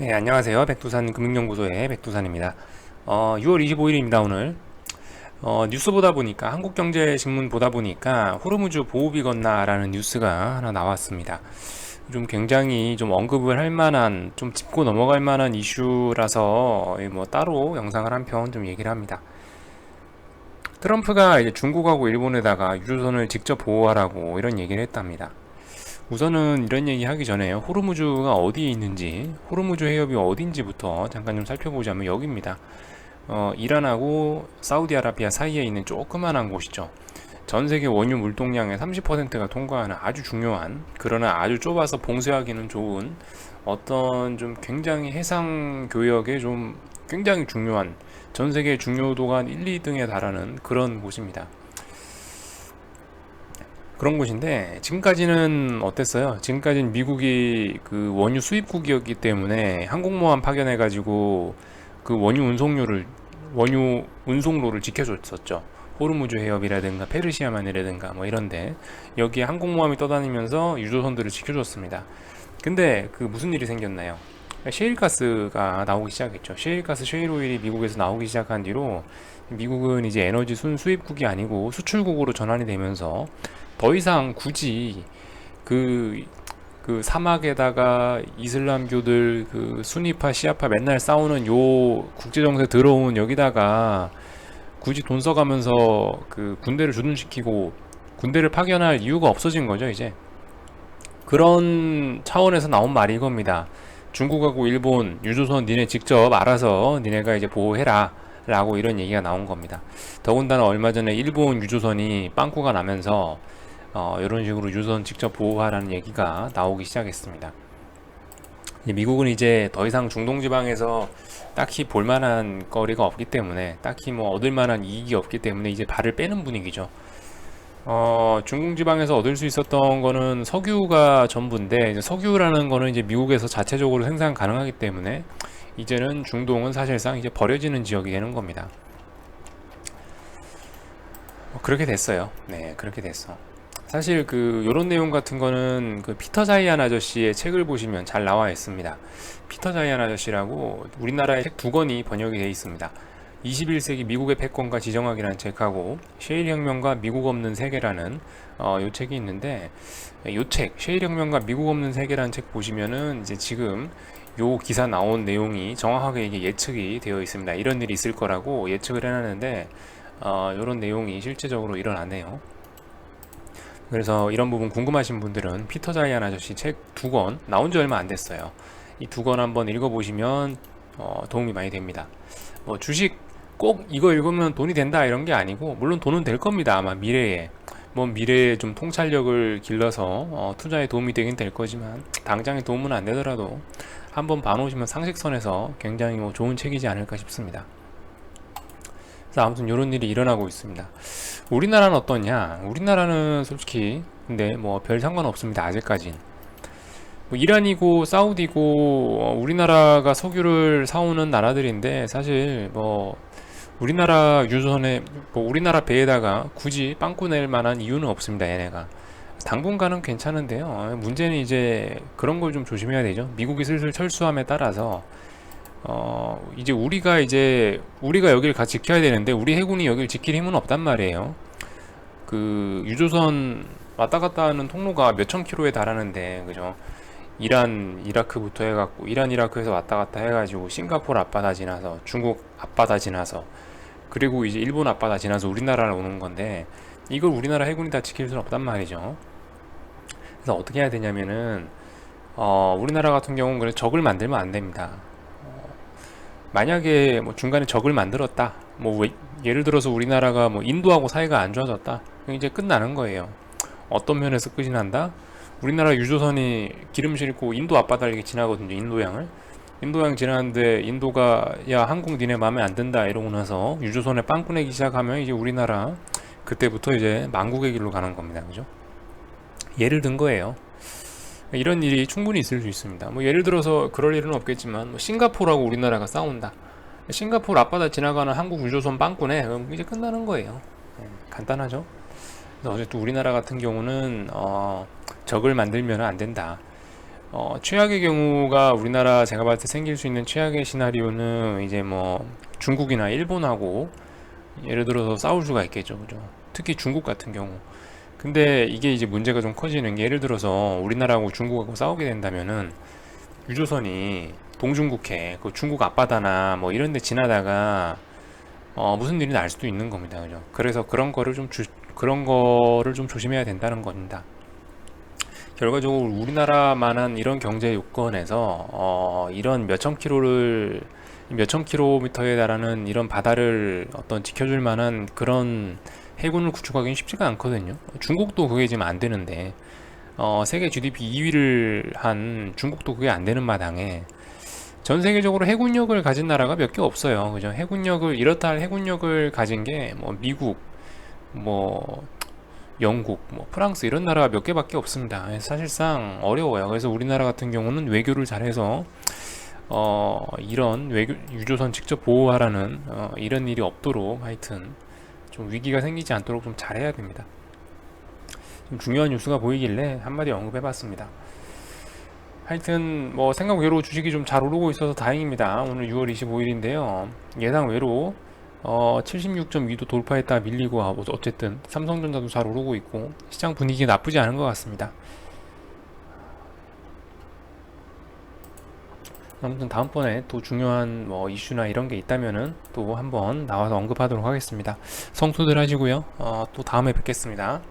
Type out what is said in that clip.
네, 안녕하세요. 백두산 금융연구소의 백두산입니다. 6월 25일입니다, 오늘. 뉴스 보다 보니까, 한국경제신문 보다 보니까, 호르무즈 보호비 건나라는 뉴스가 하나 나왔습니다. 좀 굉장히 좀 언급을 할 만한, 좀 짚고 넘어갈 만한 이슈라서, 뭐 따로 영상을 한 편 좀 얘기를 합니다. 트럼프가 이제 중국하고 일본에다가 유조선을 직접 보호하라고 이런 얘기를 했답니다. 우선은 이런 얘기 하기 전에 호르무즈가 어디에 있는지, 호르무즈 해협이 어딘지부터 잠깐 좀 살펴보자면 여기입니다. 이란하고 사우디아라비아 사이에 있는 조그만한 곳이죠. 전 세계 원유 물동량의 30%가 통과하는 아주 중요한, 그러나 아주 좁아서 봉쇄하기는 좋은 어떤 좀 굉장히 해상 교역에 좀 굉장히 중요한, 전 세계 중요도가 한 1, 2등에 달하는 그런 곳입니다. 그런 곳인데 지금까지는 어땠어요? 지금까지는 미국이 그 원유 수입국이었기 때문에 항공모함 파견해가지고 그 원유 운송로를 지켜줬었죠. 호르무즈 해협이라든가 페르시아만이라든가 뭐 이런데 여기에 항공모함이 떠다니면서 유조선들을 지켜줬습니다. 근데 그 무슨 일이 생겼나요? 셰일가스가 나오기 시작했죠. 셰일가스, 셰일오일이 미국에서 나오기 시작한 뒤로 미국은 이제 에너지 순수입국이 아니고 수출국으로 전환이 되면서 더 이상 굳이 그, 그 사막에다가 이슬람교들 그 수니파 시아파 맨날 싸우는 요 국제정세 들어온 여기다가 굳이 돈 써가면서 그 군대를 주둔시키고 군대를 파견할 이유가 없어진 거죠, 이제. 그런 차원에서 나온 말이 이겁니다. 중국하고 일본, 유조선 니네 직접 알아서 니네가 이제 보호해라 라고 이런 얘기가 나온 겁니다. 더군다나 얼마 전에 일본 유조선이 빵꾸가 나면서 이런 식으로 유조선 직접 보호하라는 얘기가 나오기 시작했습니다. 미국은 이제 더 이상 중동 지방에서 딱히 볼만한 거리가 없기 때문에 딱히 뭐 얻을 만한 이익이 없기 때문에 이제 발을 빼는 분위기죠. 중국 지방에서 얻을 수 있었던 거는 석유가 전부인데 이제 석유라는 거는 이제 미국에서 자체적으로 생산 가능하기 때문에 이제는 중동은 사실상 이제 버려지는 지역이 되는 겁니다. 그렇게 됐어요. 네, 그렇게 됐어. 사실 그 요런 내용 같은 거는 그 피터 자이안 아저씨의 책을 보시면 잘 나와 있습니다. 피터 자이안 아저씨라고 우리나라에 책 두 권이 번역이 되어 있습니다. 21세기 미국의 패권과 지정학이라는 책하고 셰일 혁명과 미국 없는 세계라는 요 책이 있는데 요 책, 셰일 혁명과 미국 없는 세계라는 책 보시면은 이제 지금 요 기사 나온 내용이 정확하게 이게 예측이 되어 있습니다. 이런 일이 있을 거라고 예측을 해놨는데 요런 내용이 실제적으로 일어나네요. 그래서 이런 부분 궁금하신 분들은 피터 자이안 아저씨 책 두 권 나온 지 얼마 안 됐어요. 이 두 권 한번 읽어보시면 도움이 많이 됩니다. 뭐 주식 꼭 이거 읽으면 돈이 된다 이런 게 아니고 물론 돈은 될 겁니다. 아마 미래에 뭐 미래에 좀 통찰력을 길러서 투자에 도움이 되긴 될 거지만 당장에 도움은 안 되더라도 한번 봐놓으시면 상식선에서 굉장히 뭐 좋은 책이지 않을까 싶습니다. 그래서 아무튼 이런 일이 일어나고 있습니다. 우리나라는 어떠냐? 우리나라는 솔직히 근데 뭐 별 상관 없습니다. 아직까진. 뭐 이란이고 사우디고 우리나라가 석유를 사오는 나라들인데 사실 뭐 우리나라 유조선에 뭐 우리나라 배에다가 굳이 빵꾸 낼 만한 이유는 없습니다. 얘네가. 당분간은 괜찮은데요. 문제는 이제 그런 걸 좀 조심해야 되죠. 미국이 슬슬 철수함에 따라서 이제 우리가 여기를 같이 지켜야 되는데 우리 해군이 여기를 지킬 힘은 없단 말이에요. 그 유조선 왔다 갔다 하는 통로가 몇천 킬로에 달하는데 그죠? 이란 이라크부터 해갖고 이란 이라크에서 왔다 갔다 해가지고 싱가포르 앞바다 지나서 중국 앞바다 지나서 그리고 이제 일본 앞바다 지나서 우리나라로 오는 건데 이걸 우리나라 해군이 다 지킬 수는 없단 말이죠. 그래서 어떻게 해야 되냐면은 우리나라 같은 경우는 그래 적을 만들면 안 됩니다. 만약에 뭐 중간에 적을 만들었다. 뭐 예를 들어서 우리나라가 뭐 인도하고 사이가 안 좋아졌다. 그럼 이제 끝나는 거예요. 어떤 면에서 끝이 난다? 우리나라 유조선이 기름 싣고 인도 앞바다를 이렇게 지나거든요. 인도양을. 인도양 지나는데 인도가 야 한국 니네 마음에 안 든다 이러고 나서 유조선에 빵꾸 내기 시작하면 이제 우리나라 그때부터 이제 망국의 길로 가는 겁니다. 그죠? 예를 든 거예요. 이런 일이 충분히 있을 수 있습니다. 뭐 예를 들어서 그럴 일은 없겠지만 뭐 싱가포르하고 우리나라가 싸운다. 싱가포르 앞바다 지나가는 한국 유조선 빵꾸네. 그럼 이제 끝나는 거예요. 간단하죠. 그래서 어쨌든 우리나라 같은 경우는 적을 만들면 안 된다. 최악의 경우가 우리나라 제가 봤을 때 생길 수 있는 최악의 시나리오는 이제 뭐 중국이나 일본하고 예를 들어서 싸울 수가 있겠죠, 그죠? 특히 중국 같은 경우. 근데 이게 이제 문제가 좀 커지는 게 예를 들어서 우리나라하고 중국하고 싸우게 된다면은 유조선이 동중국해, 그 중국 앞바다나 뭐 이런 데 지나다가 무슨 일이 날 수도 있는 겁니다, 그죠? 그래서 그런 거를 좀 조심해야 된다는 겁니다. 결과적으로 우리나라만한 이런 경제 요건에서 이런 몇천 킬로미터에 달하는 이런 바다를 어떤 지켜줄 만한 그런 해군을 구축하기는 쉽지가 않거든요. 중국도 그게 지금 안 되는데 세계 GDP 2위를 한 중국도 그게 안 되는 마당에 전 세계적으로 해군력을 가진 나라가 몇 개 없어요. 그죠? 해군력을 이렇다 할 해군력을 가진 게 뭐 미국, 뭐 영국, 뭐 프랑스 이런 나라가 몇 개밖에 없습니다. 사실상 어려워요. 그래서 우리나라 같은 경우는 외교를 잘해서 이런 외교 유조선 직접 보호하라는 이런 일이 없도록 하여튼 좀 위기가 생기지 않도록 좀 잘해야 됩니다. 좀 중요한 뉴스가 보이길래 한마디 언급해봤습니다. 하여튼 뭐 생각 외로 주식이 좀 잘 오르고 있어서 다행입니다. 오늘 6월 25일인데요. 예상 외로 76.2도 돌파했다 밀리고 하고 어쨌든 삼성전자도 잘 오르고 있고 시장 분위기 나쁘지 않은 것 같습니다. 아무튼 다음번에 또 중요한 뭐 이슈나 이런 게 있다면은 또 한번 나와서 언급하도록 하겠습니다. 성수들 하시고요. 또 다음에 뵙겠습니다.